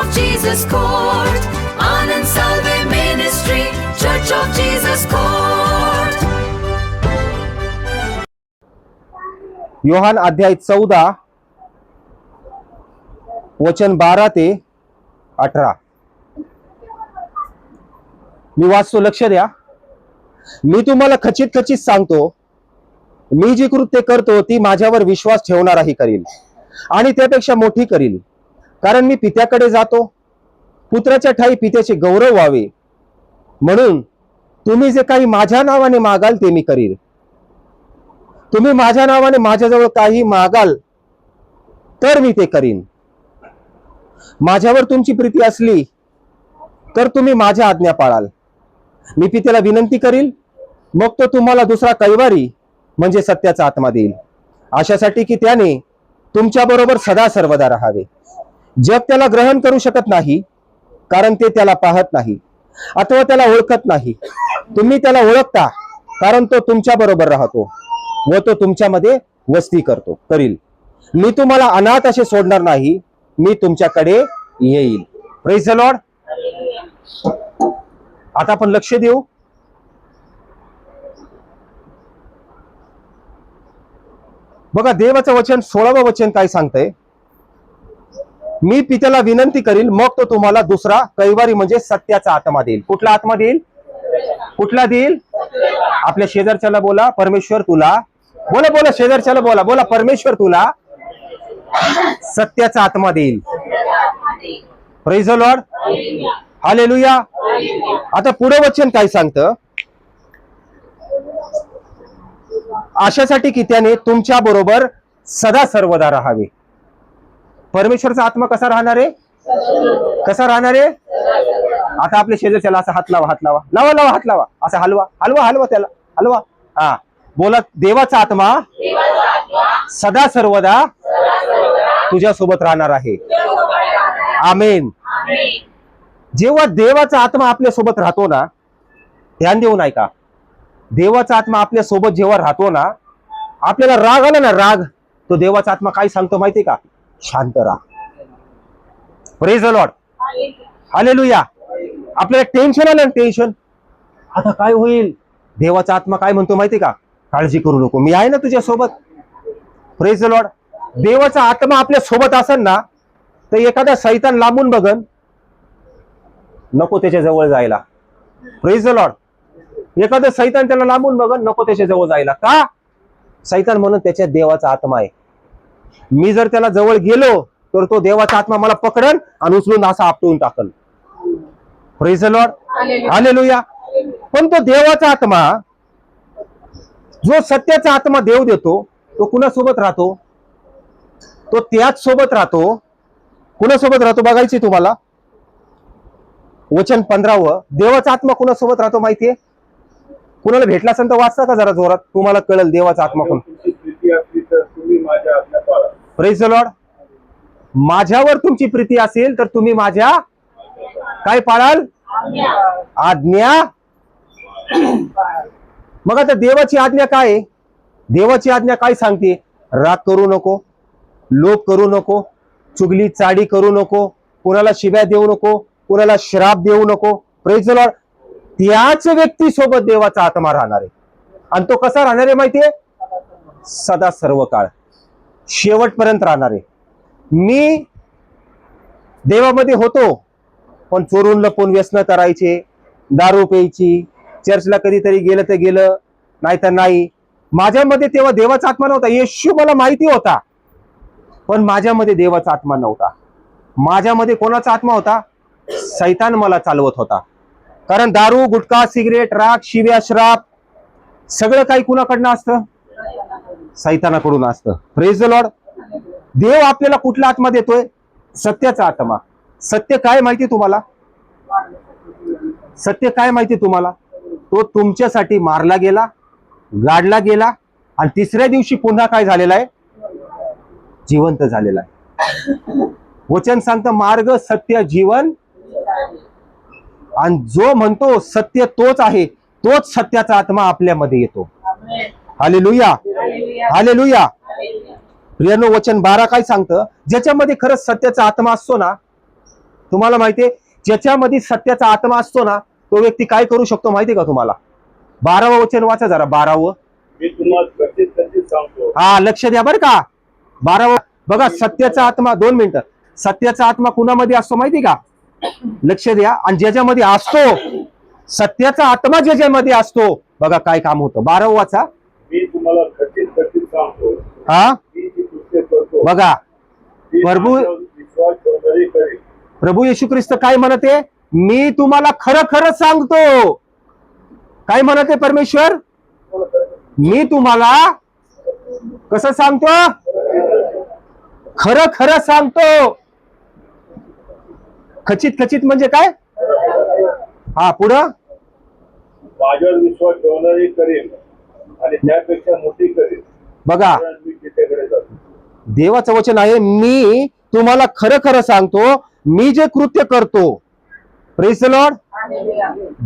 of Jesus Court. Anand Salve Ministry, Church of Jesus Court. Yohan अध्याय 14 वचन 12 ते 18 मी वाचतो, लक्ष द्या. मी तुम्हाला खचित खचित सांगतो, मी जी कृत्य करतो ती माझ्यावर विश्वास ठेवणाराही करील आणि त्यापेक्षा मोठी करील, कारण मी पित्याकडे जातो. पुत्राच्या ठायी पित्याचे गौरव व्हावे, म्हणून तुम्ही जे काही माझ्या नावाने मागाल ते मी करील. तुम्ही माझ्या नावाने माझ्याजवळ काही मागाल तर मी ते करीन. माझ्यावर तुमची प्रीती असली तर तुम्ही माझ्या आज्ञा पाळाल. मी पित्याला विनंती करील, मग तो तुम्हाला दुसरा कैवारी म्हणजे सत्याचा आत्मा देईल, अशासाठी की त्याने तुमच्या बरोबर सदा सर्वदा राहावे. जग त्याला ग्रहण करू शकत नाही, कारण ते त्याला पाहत नाही अथवा त्याला ओळखत नाही. तुम्ही त्याला ओळखता, कारण तो तुमच्या बरोबर राहतो व तो तुमच्यामध्ये वस्ती करील. मी तुम्हाला अनाथ असे सोडणार नाही, मी तुमच्याकडे येईल. Praise the Lord. आता आपण लक्ष देऊ. बघा, देवाचं वचन 16वं वचन काय सांगतंय. मी पित्याला विनंती करील, मग तो तुम्हाला दुसरा कैवारी म्हणजे सत्याचा आत्मा देईल. कुठला आत्मा देईल? कुठला देईल? आपल्या शेजारच्याला बोला, परमेश्वर तुला, बोला बोला, शेजारच्याला बोला, बोला, परमेश्वर तुला सत्याचा आत्मा देईल. Praise the lord. हालेलुया. आता पुढे वचन काय सांगतं, अशासाठी की त्याने तुमच्या बरोबर सदा सर्वदा राहावे. परमेश्वरचा आत्मा कसा राहणार आहे? कसा राहणार आहे? आता आपल्या शेजारच्याला असा हात लावा, हात लावा, लावा लावा, हात लावा, असा हलवा, हलवा हलवा, त्याला हलवा. हा, बोला, देवाचा आत्मा सदा सर्वदा तुझ्या सोबत राहणार आहे. आमेन. जेव्हा देवाचा आत्मा आपल्या सोबत राहतो ना, ध्यान देऊन ऐका, देवाचा आत्मा आपल्या सोबत जेव्हा राहतो ना, आपल्याला राग आला ना, राग, तो देवाचा आत्मा काय सांगतो माहितीये का? शांत राहा. Praise the lord. हालेलुया. आपल्याला टेन्शन आलं ना, टेन्शन, आता काय होईल, देवाचा आत्मा काय म्हणतो माहितीये का? काळजी करू नको, मी आहे ना तुझ्या सोबत. Praise the Lord. देवाचा आत्मा आपल्या सोबत असेल ना, तर एखादा सैतान लांबून बघन, नको त्याच्या जवळ जायला. Praise the Lord. एखादं सैतान त्याला लांबून बघन, नको त्याच्या जवळ जायला. का? सैतान म्हणून त्याच्यात देवाचा आत्मा आहे. मी जर त्याला जवळ गेलो तर तो देवाचा आत्मा मला पकडन आणि उचलून असा आपटून टाकल. Praise the lord. हालेलुया. पण तो देवाचा आत्मा, जो सत्याचा आत्मा देव देतो, तो कुणासोबत राहतो? तो त्याच सोबत राहतो. कुणासोबत राहतो बघायची तुम्हाला. वचन 15. देवाचा आत्मा कुणासोबत राहतो माहितीये? कुणाला भेटला असेल तर वाचता का जरा जोरात, तुम्हाला कळेल देवाचा आत्मा कोण. Praise the Lord. माझ्यावर तुमची प्रीती असेल तर तुम्ही माझ्या काय पाळाल? आज्ञा. मग आता देवाची आज्ञा काय? देवाची आज्ञा काय सांगते? राग करू नको, लोभ करू नको, चुगली चाडी करू नको, कुणाला शिव्या देऊ नको, कुणाला श्राप देऊ नको. Praise the Lord. त्याच व्यक्ती सोबत देवाचा आत्मा राहणार आहे. आणि तो कसा राहणार आहे माहितीये? सदा सर्व काळ, शेवटपर्यंत राहणार आहे. मी देवामध्ये होतो, पण चोरून लपून व्यसन करायचे, दारू प्यायची, चर्चला कधीतरी गेलं तर गेलं, नाही तर नाही. माझ्यामध्ये तेव्हा देवाचा आत्मा नव्हता. येशू मला माहिती होता, पण माझ्यामध्ये देवाचा आत्मा नव्हता. माझ्यामध्ये कोणाचा आत्मा होता? सैतान मला चालवत होता. कारण दारू, गुटखा, सिगरेट, राग, शिव्या, श्राप सगळं काही कुणाकडनं असतं? सैतानाकडून असतं. Praise the Lord. देव आपल्याला कुठला आत्मा देतोय? सत्याचा आत्मा. सत्य काय माहिती तुम्हाला? सत्य काय माहिती तुम्हाला? तो तुमच्यासाठी मारला गेला, गाडला गेला आणि तिसऱ्या दिवशी पुन्हा काय झालेला आहे? जिवंत झालेला आहे. वचन सांगतं मार्ग, सत्य, जीवन. आणि जो म्हणतो सत्य तोच आहे, तोच सत्याचा आत्मा आपल्यामध्ये येतो. हालेलुया. हालेलुया. प्रियानो, वचन 12 काय सांगतं? ज्याच्यामध्ये खरंच सत्याचा आत्मा असतो ना, तुम्हाला माहितीये ज्याच्यामध्ये सत्याचा आत्मा असतो ना तो व्यक्ती काय करू शकतो माहितीये का तुम्हाला? 12वं वचन वाचा जरा, 12वं. मी तुम्हाला कथित कथित सांगतो. हा, लक्ष द्या बरं का. 12वं बघा, सत्याचा आत्मा, 2 मिनिटं. सत्याचा आत्मा कुणामध्ये असतो माहिती का? लक्ष द्या. आणि ज्याच्यामध्ये असतो सत्याचा आत्मा, ज्याच्यामध्ये असतो बघा काय काम होतं. 12वं वाचा. मी तुम्हाला कथित कथित सांगतो. हा, मी जी कृत्य करतो बघा ती प्रभू माझ्यावर विश्वास ठेवणारी करेल. प्रभू येशू ख्रिस्त काय म्हणते? मी तुम्हाला खरं खरं सांगतो. काय म्हणते परमेश्वर? मी तुम्हाला कसं सांगतो? खरं खरं सांगतो. खचित खचित म्हणजे काय? हा, पुढं. माझ्यावर विश्वास ठेवणारी करेल आणि त्यापेक्षा मोठी करेल. बघा कारण मी तिच्याकडे जातो. देवाचं वचन आहे, मी तुम्हाला खरं खरं सांगतो, मी जे कृत्य करतो. Praise the Lord.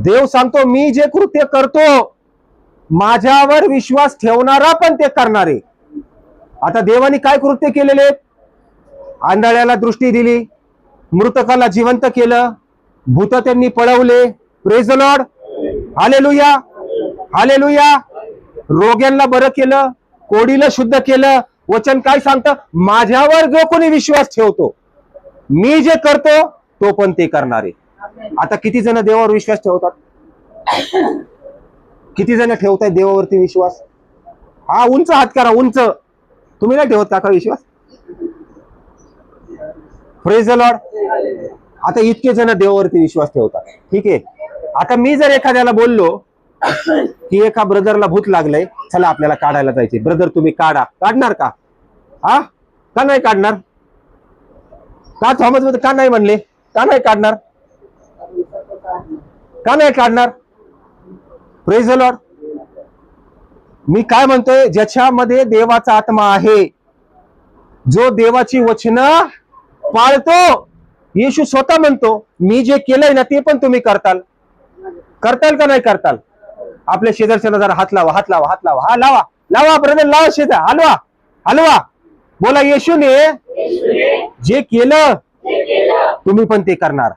देव सांगतो मी जे कृत्य करतो माझ्यावर विश्वास ठेवणारा पण ते करणार आहे. आता देवाने काय कृत्य केलेले? आंधळ्याला दृष्टी दिली, मृतकाला जिवंत केलं, भूत त्यांनी पळवले. Praise the lord. Hallelujah, hallelujah. रोग्यांना बरं केलं, कोडीला शुद्ध केलं. वचन काय सांगतं? माझ्यावर जो कोणी विश्वास ठेवतो, मी जे करतो तो पण ते करणार आहे. आता किती जण देवावर विश्वास ठेवतात? किती जण ठेवतायत देवावरती विश्वास? हा, उंच हात करा, उंच. तुम्ही नाही ठेवत का विश्वास? Praise the Lord. आता इतके जण देवावरती विश्वास ठेवतात, ठीक आहे. आता मी जर एखाद्याला बोललो की एका ब्रदरला भूत लागलंय, चला आपल्याला काढायला जायचे, ब्रदर तुम्ही काढा, काढणार का? हा, का नाही काढणार? का थॉमस मध्ये का नाही म्हणले? का नाही काढणार? का नाही काढणार? Praise the Lord. मी काय म्हणतोय? ज्याच्यामध्ये देवाचा आत्मा आहे, जो देवाची वचनं पाळतो. येशू स्वतः म्हणतो मी जे केलंय ना ते पण तुम्ही करताल. करताल का नाही करताल? आपल्या शेजारच्याला जरा हात लावा, हात लावा, हात लावा. हा, लावा लावा ब्रदर, लावा शेजार, हलवा हलवा. बोला, येशूने जे केलं तुम्ही पण ते करणार.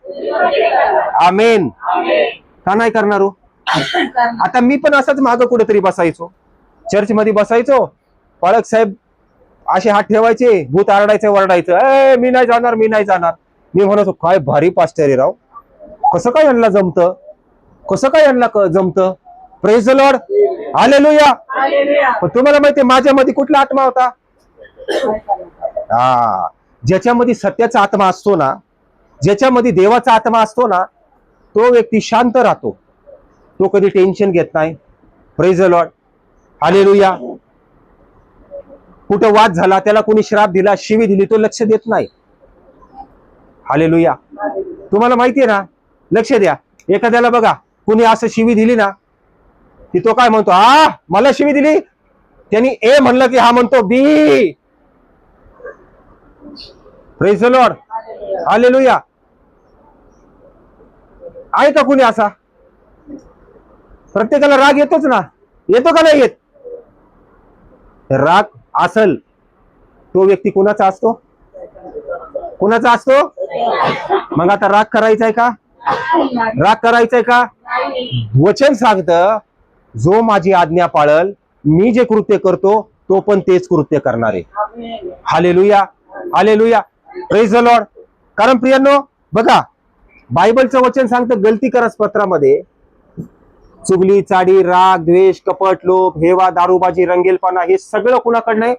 आमेन. का नाही करणार हो? आता मी पण असंच मागं कुठेतरी बसायचो, चर्च मध्ये बसायचो, पाळक साहेब असे हात ठेवायचे, भूत आरडायचं, वरडायचं, ए मी नाही जाणार, मी नाही जाणार. मी म्हणतो काय भारी पास्टर आहे राव, कसं काय यांना जमतं, कसं काय यांना जमतं. Praise the lord. हालेलुया. पण तुम्हाला माहितीये माझ्यामध्ये कुठला आत्मा होता? हा, ज्याच्यामध्ये सत्याचा आत्मा असतो ना, ज्याच्यामध्ये देवाचा आत्मा असतो ना, तो व्यक्ती शांत राहतो, तो कधी टेन्शन घेत नाही. Praise the lord. हालेलुया. कुठं वाद झाला, त्याला कोणी श्राप दिला, शिवी दिली, तो लक्ष देत नाही. हालेलुया. तुम्हाला माहितीये ना, लक्ष द्या, एखाद्याला बघा कुणी असं शिवी दिली ना, की तो काय म्हणतो? हा, मला शिवी दिली. त्यांनी ए म्हणलं की हा म्हणतो बी. Praise the lord. हालेलुया. आहे का कुणी असा? प्रत्येकाला राग येतोच ना, येतो का नाही येत? राग असल तो व्यक्ती कुणाचा असतो? कुणाचा असतो? मग आता राग करायचाय का? राग करायचाय का? वचन सांगतं जो माझी आज्ञा पाळल, मी जे कृत्य करतो तो पण तेच कृत्य करणार आहे. Hallelujah, hallelujah. Praise the Lord. कारण प्रियांनो बघा, बायबलचं वचन सांगतं गलती करस पत्रामध्ये चुगली, चाडी, राग, द्वेष, कपट, लोभ, हेवा, दारूबाजी, रंगेलपणा, हे सगळं कुणाकडनं आहे?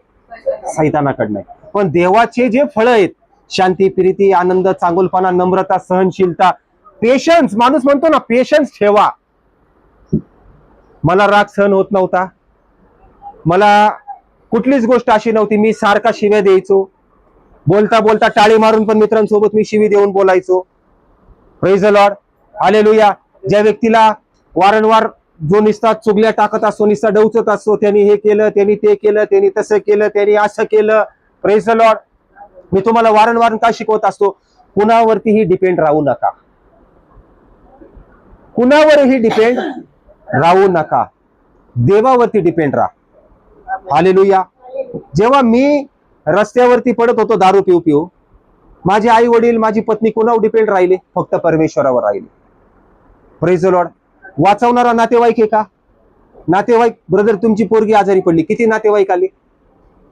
सैतानाकडनं आहे. पण देवाचे जे फळ आहेत, शांती, प्रीती, आनंद, चांगुलपणा, नम्रता, सहनशीलता, पेशन्स. माणूस म्हणतो ना पेशन्स ठेवा. मला राग सहन होत नव्हता, मला कुठलीच गोष्ट अशी नव्हती, मी सारखा शिव्या द्यायचो, बोलता बोलता टाळी मारून पण मित्रांसोबत मी शिवी देऊन बोलायचो. Praise the lord. हालेलुया. ज्या व्यक्तीला वारंवार जो निस्ता चुगल्या टाकत असतो, निस्ता डवचत असतो, त्यांनी हे केलं, त्यांनी ते केलं, त्यांनी तसं केलं, त्यांनी असं केलं. Praise the Lord. मी तुम्हाला वारंवार काय शिकवत असतो? कुणावरतीही डिपेंड राहू नका, कुणावरही डिपेंड राहू नका, देवावरती डिपेंड राहा. हालेलुया. जेव्हा मी रस्त्यावरती पडत होतो दारू पिऊ पिऊ, माझे आई वडील, माझी पत्नी कोणावर डिपेंड राहिले? फक्त परमेश्वरावर राहिले. Praise the Lord. वाचवणारा नातेवाईक आहे का? नातेवाईक, ब्रदर तुमची पोरगी आजारी पडली, किती नातेवाईक आले?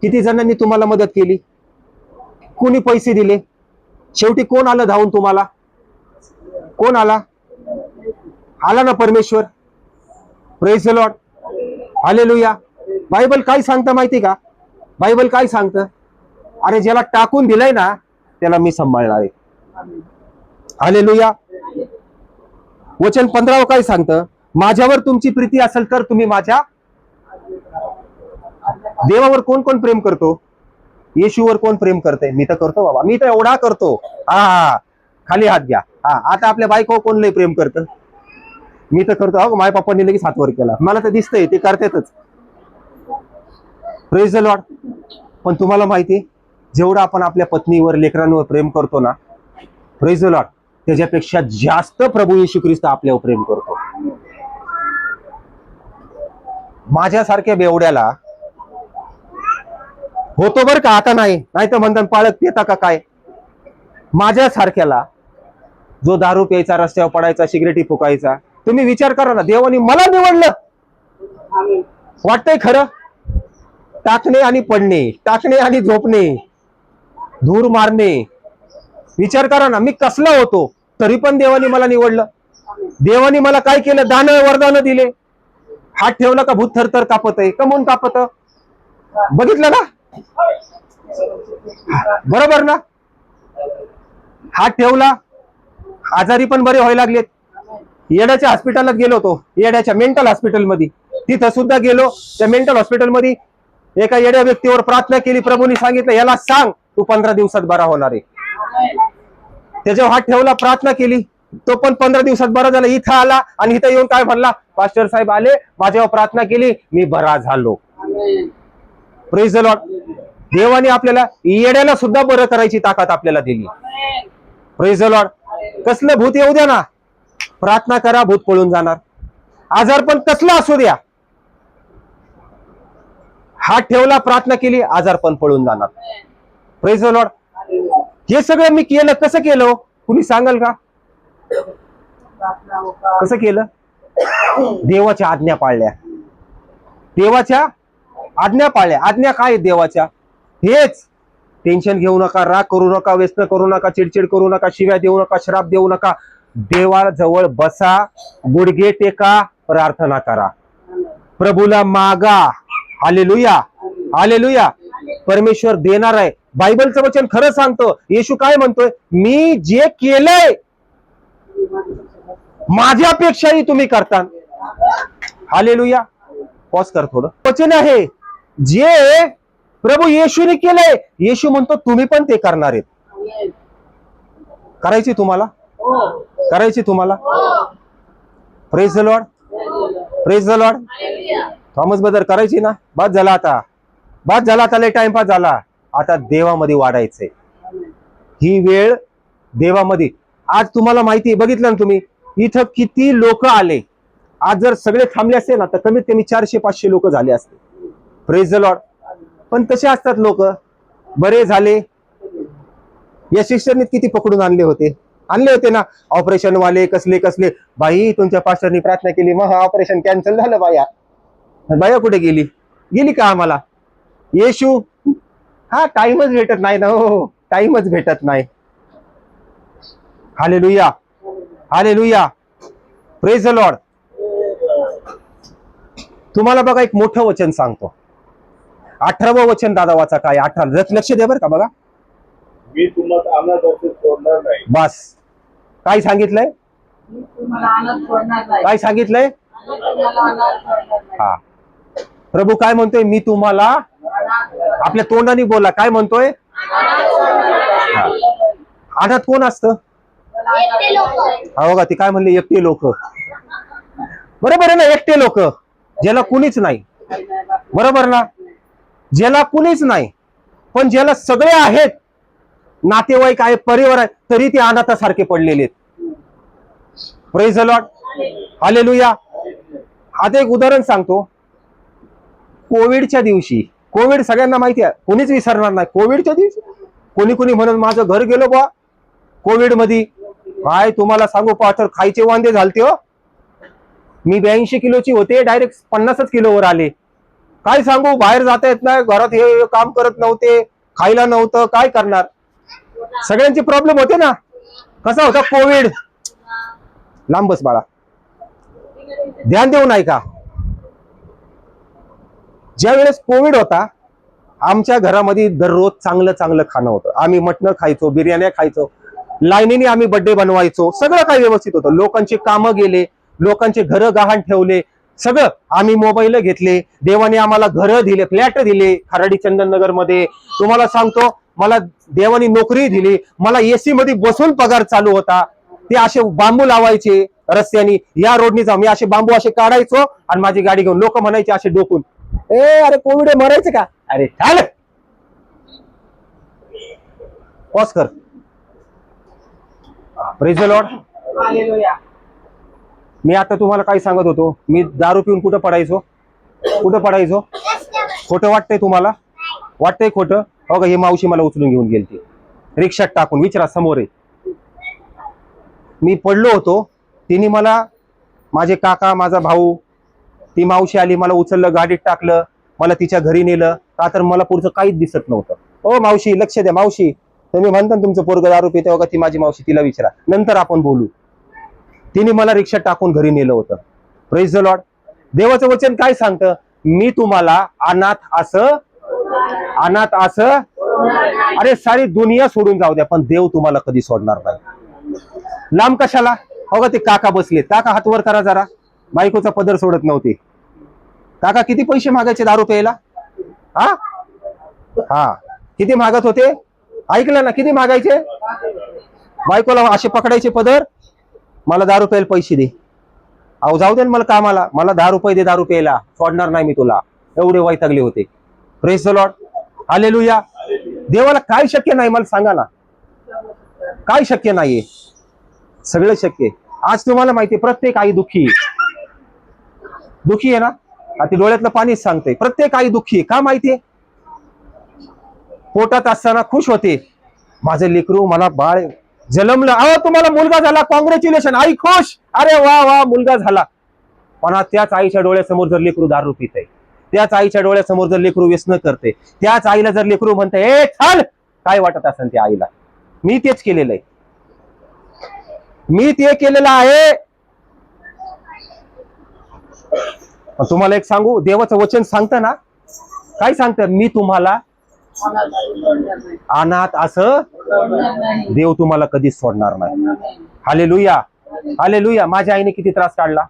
किती जणांनी तुम्हाला मदत केली? कोणी पैसे दिले? शेवटी कोण आलं धावून तुम्हाला? कोण आला? आला ना परमेश्वर. Praise the lord. Hallelujah. Bible काय सांगतं माहिती का? बायबल काय सांगतं? अरे ज्याला टाकून दिलंय ना त्याला मी सांभाळणार आहे. हालेलुया. वचन 15 काय सांगतं? माझ्यावर तुमची प्रीती असेल तर तुम्ही माझ्या. देवावर कोण कोण प्रेम करतो? येशूवर कोण प्रेम करते? मी तर करतो बाबा, मी तर एवढा करतो. हा, खाली हात घ्या. हा, आता आपल्या बायको कोण लय प्रेम करतं? मी तर करतो. अहो माय पप्पांनी लगेच हातवर केला, मला तर दिसतंय ते करतातच. Praise the Lord. पण तुम्हाला माहिती, जेवढं आपण आपल्या पत्नीवर, लेकरांवर प्रेम करतो ना, प्रेज द लॉर्ड, त्याच्यापेक्षा जास्त प्रभू येशू ख्रिस्त आपल्यावर प्रेम करतो. माझ्यासारख्या बेवड्याला होतो बर का, आता नाही, नाही तर म्हणतात पाळक पिता का काय. माझ्यासारख्याला जो दारू प्यायचा, रस्त्यावर पडायचा, सिगरेटी फुकायचा, तुम्ही विचार करा ना, देवाने मला निवडलं. वाटतंय खरं? टाकणे आणि पडणे, टाकणे आणि झोपणे, धूर मारणे. विचार करा ना, मी कसला होतो तरी पण देवाने मला निवडलं. देवाने मला काय केलं? दान, वरदान दिले. हात ठेवला का भूत थरथर कापत आहे. कमून कापत? बघितलं ना? बरोबर ना? हात ठेवला, आजारी पण बरे व्हायला लागलेत. येड्याच्या हॉस्पिटलात गेलो होतो, येड्याच्या मेंटल हॉस्पिटलमध्ये. तिथं सुद्धा गेलो, त्या मेंटल हॉस्पिटलमध्ये एका येड्या व्यक्तीवर प्रार्थना केली. प्रभूंनी सांगितलं याला सांग तू 15 दिवसात बरा होणार आहे. त्याच्यावर हात ठेवला, प्रार्थना केली, तो पण 15 दिवसात बरा झाला. इथं आला आणि इथं येऊन काय म्हणला? पास्टर साहेब आले, माझ्यावर प्रार्थना केली, मी बरा झालो. Praise the Lord. देवाने आपल्याला येड्याला सुद्धा बरं करायची ताकद आपल्याला दिली. Praise the Lord. कसलं भूत येऊ द्या ना, प्रार्थना करा, भूत पळून जाणार. आजार पण कसला असू द्या, हात ठेवला, प्रार्थना केली, आजार पण पळून जाणार. Praise the Lord. हे सगळं मी केलं. कसं केलं? कुणी सांगाल का? कसं केलं? देवाच्या आज्ञा पाळल्या. देवाच्या आज्ञा पाळल्या. आज्ञा काय देवाच्या? हेच, टेन्शन घेऊ नका, राग करू नका, व्यसन करू नका, चिडचिड करू नका, शिव्या देऊ नका, श्राप देऊ नका. देवाजवळ बसा, गुडघे टेका, प्रार्थना करा, प्रभूला मागा. Hallelujah, hallelujah. परमेश्वर देणार आहे. बायबलचं वचन खरं सांगतो. येशू काय म्हणतोय? मी जे केलंय माझ्यापेक्षाही तुम्ही करता. हालेलुया. पॉज कर थोडं. वचन आहे जे प्रभू येशूने केलंय. येशू म्हणतो तुम्ही पण ते करणार आहेत. करायची तुम्हाला? करायची तुम्हाला? Praise the Lord. Praise the Lord. Thomas brother करायची ना? बाद झाला आता, बाद झाला आता, लय टाइमपास झाला. आता देवामध्ये वाढायचंय. ही वेळ देवामध्ये. आज तुम्हाला माहिती आहे, बघितलं ना तुम्ही, इथं किती लोक आले. आज जर सगळे थांबले असते ना तर कमीत कमी 400-500 लोक झाले असते. Praise the Lord. पण तसे असतात लोक, बरे झाले. या शिक्षकांनी किती पकडून आणले होते ना, ऑपरेशन वाले कसले कसले. बाई तुमच्या पास्टरनी प्रार्थना केली, मग ऑपरेशन कॅन्सल झालं. बाया कुठे गेली? गेली का आम्हाला? येशू, हा टाइमच भेटत नाही ना. हो, टाइमच भेटत नाही. Hallelujah, hallelujah. Praise the Lord. तुम्हाला बघा एक मोठं वचन सांगतो. 18वं वचन दादा वाचा. काय 18? लक्ष द्या बरं का. बघा, मी तुम्हाला अनाथ असे सोडणार नाही. बस. काय सांगितलंय? काय सांगितलंय? हा, प्रभू काय म्हणतोय? मी तुम्हाला, आपल्या तोंडाने बोला, काय म्हणतोय? अनाथ कोण असतं? बघा, ती काय म्हणले? एकटे लोक. बरोबर आहे ना? एकटे लोक, ज्याला कुणीच नाही. बरोबर ना? ज्याला कुणीच नाही, पण ज्याला सगळे आहेत, नातेवाईक आहे, परिवार आहे, तरी ते अनाथासारखे पडलेले आहेत. Praise the lord. हालेलुया. आता एक उदाहरण सांगतो. कोविडच्या दिवशी, कोविड सगळ्यांना माहिती आहे, कोणीच विसरणार नाही. कोविडच्या दिवशी कोणी कोणी म्हणत माझं घर गेलो बा कोविड मध्ये. काय तुम्हाला सांगू पाठर खायचे वांदे झालते हो. मी 82 किलोची होते, डायरेक्ट 50च किलोवर आले. काय सांगू, बाहेर जाता येत नाही, घरात हे काम करत नव्हते, खायला नव्हतं, काय करणार. सगळ्यांचे प्रॉब्लेम होते ना. कसा होता कोविड. लांब बस बाळा, ध्यान देऊ नाही का. ज्या वेळेस कोविड होता आमच्या घरामध्ये दररोज चांगलं चांगलं खाणं होतं. आम्ही मटण खायचो, बिर्याण्या खायचो, लाईनीने आम्ही बर्थडे बनवायचो, सगळं काही व्यवस्थित होतं. लोकांचे कामं गेले, लोकांचे घरं गहाण ठेवले, सगळं. आम्ही मोबाईल घेतले, देवाने आम्हाला घरं दिले, फ्लॅट दिले खराडी चंदननगर मध्ये. तुम्हाला सांगतो मला देवाने नोकरी दिली. मला एसी मध्ये बसून पगार चालू होता. ते असे बांबू लावायचे रस्त्याने, या रोडनी जाऊ, मी असे बांबू असे काढायचो आणि माझी गाडी घेऊन. लोक म्हणायचे असे डोकून, ए अरे कोविड मरायचं का. अरे चाल पॉज कर. Praise the Lord. मी आता तुम्हाला काय सांगत होतो, मी दारू पिऊन कुठं पडायचो, कुठं पडायचो. खोटं वाटतंय तुम्हाला, वाटतंय खोटं. हो का, हे मावशी मला उचलून घेऊन गेलती रिक्षात टाकून, विचारा समोर आहे. मी पडलो होतो, तिने मला, माझे काका, माझा भाऊ, ती मावशी आली, मला उचललं, गाडीत टाकलं, मला तिच्या घरी नेलं. का तर मला पुढचं काहीच दिसत नव्हतं. ओ मावशी लक्ष द्या, मावशी तुम्ही म्हणता ना तुमचं पोरगं दारू पिते का, ती माझी मावशी, तिला विचारा, नंतर आपण बोलू. तिने मला रिक्षात टाकून घरी नेलं होतं. Praise the Lord. देवाचं वचन काय सांगतं, मी तुम्हाला अनाथ असं अरे सारी दुनिया सोडून जाऊ द्या, पण देव तुम्हाला कधी सोडणार नाही. लांब कशाला. हो का, ते काका बसले, काका हात वर करा जरा. बायकोचा पदर सोडत नव्हते. काका किती पैसे मागायचे दारू प्यायला. हा किती मागत होते, ऐकलं ना, किती मागायचे. बायकोला असे पकडायचे पदर, मला दारू प्यायला पैसे दे. अहो जाऊ दे मला कामाला, मला 10 रुपये दे दारू प्यायला, सोडणार नाही मी तुला. एवढे वैतागले होते. Praise the lord. हालेलुया. देवाला काय शक्य नाही मला सांगा ना, काय शक्य नाहीये. सगळं शक्य आहे. आज तुम्हाला माहितीये प्रत्येक आई दुःखी आहे ना. ती डोळ्यातलं पाणीच सांगते. प्रत्येक आई दुःखी आहे. का माहितीये, पोटात असताना खुश होते, माझं लेकरू, मला बाळ जन्मलं. अहो तुम्हाला मुलगा झाला, कॉंग्रॅच्युलेशन, आई खुश, अरे वा वा मुलगा झाला. पण त्याच आईच्या डोळ्यासमोर जर लेकरू दारू पित आहे, त्याच आईच्या डोळ्यासमोर जर लेकरू व्यसन करते, त्याच आईला जर लेकरू म्हणते ए चाल, काय वाटत असेल त्या आईला. मी तेच केलेलं आहे, मी ते केलेलं आहे. तुम्हाला एक सांगू, देवाचं वचन सांगतं ना, काय सांगतं, मी तुम्हाला अनाथ असं देव तुम्हाला कधीच सोडणार नाही. Hallelujah, hallelujah. माझ्या आईने किती त्रास काढला,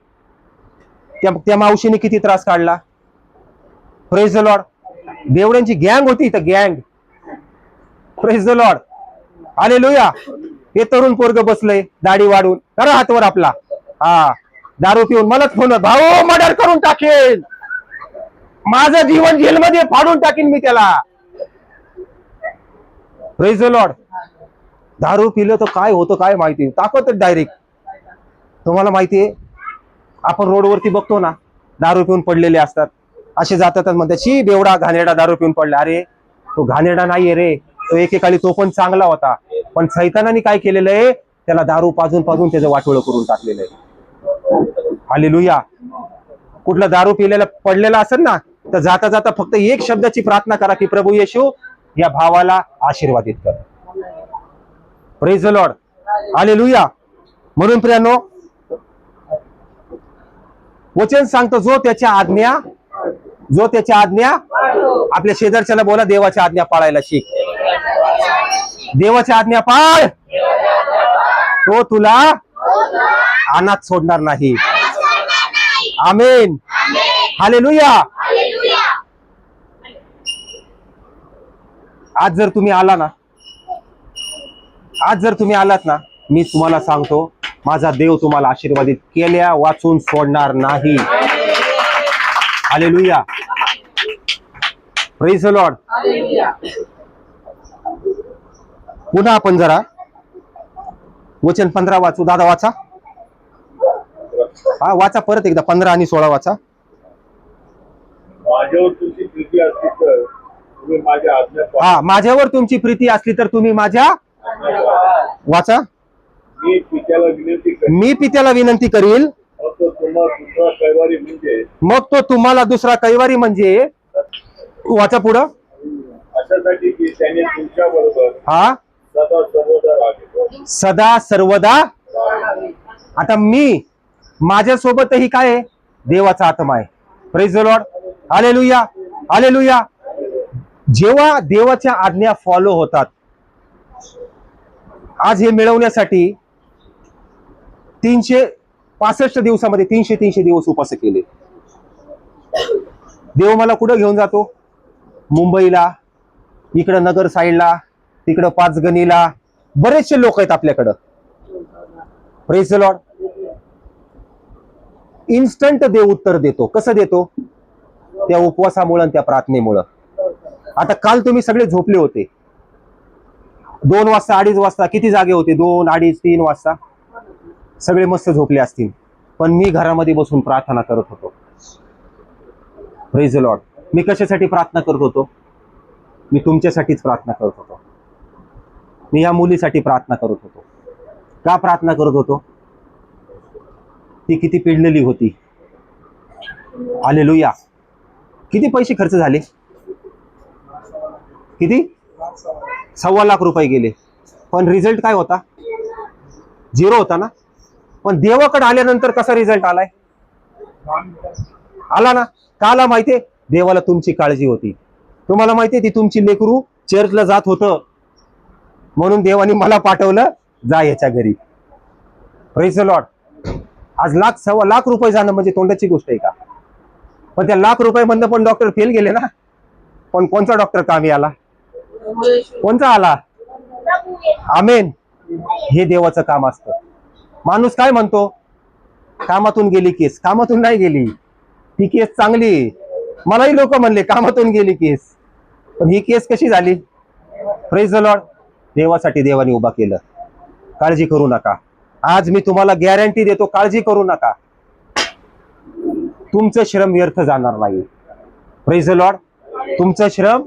त्या मावशीने किती त्रास काढला. Praise the Lord. देवड्यांची गँग होती इथं, गँग. Praise the lord. हालेलुया. हे तरुण पोरग बसलंय दाढी वाढून, करा हातवर आपला. हा दारू पिऊन मलाच फोन, भाऊ मर्डर करून टाकेल, माझं जीवन जेलमध्ये फाडून टाकीन मी त्याला. Praise the Lord. दारू पिलं तर काय होतं काय माहिती, ताकद डायरेक्ट. तुम्हाला माहितीये, आपण रोडवरती बघतो ना, दारू पिऊन पडलेले असतात, असे जातात म्हणतात, शी बेवडा घाणेरडा दारू पिऊन पडला. अरे तो घाणेरडा नाहीये रे, तो एकेकाळी तो पण चांगला होता, पण सैतानाने काय केलेलं आहे, त्याला दारू पाजून पाजून त्याचं वाटोळं करून टाकलेलं आहे. हालेलुया. कुठला दारू पिलेला पडलेला असेल ना, तर जाता जाता फक्त एक शब्दाची प्रार्थना करा की प्रभू येशू या भावाला आशीर्वादित कर. Praise the lord. हालेलुया. म्हणून प्रियानो, वचन सांगतो, जो त्याच्या आज्ञा, आपल्या शेजारच्याला बोला, देवाच्या आज्ञा पाळायला शिक. देवाच्या आज्ञा पाळ, तो तुला अनाथ सोडणार नाही. आमेन. हालेलुया. आज जर तुम्ही आलात ना, मी तुम्हाला सांगतो, माझा देव तुम्हाला आशीर्वादित केल्या वाचून सोडणार नाही. हालेलुया. Praise the Lord. पुन्हा आपण जरा वचन 15 वाचू. दादा वाचा. हा वाचा परत एकदा, 15 आणि 16 वाचा. माझ्यावर तुझी प्रीती असती तर तुम्ही माझ्या आज्ञा हा, माझ्यावर तुमची प्रीती असली तर तुम्ही माझ्या वाचा. मी पित्याला विनंती करेन मी पित्याला विनंती करील, मग तो तुम्हाला दुसरा कैवारी म्हणजे मग तो तुम्हाला दुसरा कैवारी म्हणजे वाचा पुढं. अशासाठी की त्याने तुमच्या बरोबर हा, सदा सर्वदा राहावे. सदा सर्वदा. आता मी माझ्यासोबतही काय आहे? देवाचा आत्मा आहे. Praise the lord. Hallelujah, hallelujah. जेव्हा देवाच्या आज्ञा फॉलो होतात, आज हे मिळवण्यासाठी 365 दिवसामध्ये 300 दिवस उपास केले. देव मला कुठं घेऊन जातो? मुंबईला, इकडं नगर साईडला, तिकडं पाचगणीला. बरेचसे लोक आहेत आपल्याकडं. Praise the Lord. इन्स्टंट देव उत्तर देतो. कसं देतो? त्या उपवासामुळं आणि त्या प्रार्थनेमुळं. आता काल तुम्ही सगळे झोपले होते 2 वाजता, 2:30 वाजता. किती जागे होते? 2, 2:30, 3 वाजता सगळे मस्त झोपले असतील. पण मी घरामध्ये बसून प्रार्थना करत होतो. Praise the Lord. मी कशासाठी प्रार्थना करत होतो? मी तुमच्यासाठीच प्रार्थना करत होतो. मी या मुलीसाठी प्रार्थना करत होतो. का प्रार्थना करत होतो? ती किती पिडलेली होती. हालेलुया. किती पैसे खर्च झाले? किती? 1.25 लाख रुपये गेले. पण रिझल्ट काय होता? 0 होता ना. पण देवाकडे आल्यानंतर कसा रिझल्ट आलाय? आला ना. का आला माहितीये? देवाला तुमची काळजी होती. तुम्हाला माहितीये ती तुमची लेकरू चर्चला जात होतं, म्हणून देवाने मला पाठवलं, जा याच्या घरी. Praise the Lord. आज 1.25 लाख रुपये जाणं म्हणजे तोंडाची गोष्ट आहे का? पण त्या 1 लाख रुपये मधनं पण डॉक्टर फेल गेले ना. पण कोणचा डॉक्टर कामी आला? कोणचा आला? आमेन. हे देवाचं काम असतं. माणूस काय म्हणतो? कामातून गेली केस. कामातून नाही गेली, ती केस चांगली. मलाही लोक म्हणले कामातून गेली केस, पण ही केस कशी झाली? Praise the Lord. देवासाठी देवाने उभा केलं. काळजी करू नका. आज मी तुम्हाला गॅरंटी देतो, काळजी करू नका. तुमचं श्रम व्यर्थ जाणार नाही. Praise the Lord. तुमचं श्रम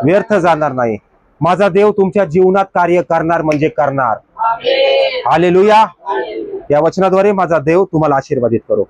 व्यर्थ जाणार नाही. माझा देव तुमच्या जीवनात कार्य करणार म्हणजे करणार. हालेलुया. या वचनाद्वारे माझा देव तुम्हाला आशीर्वादित करो.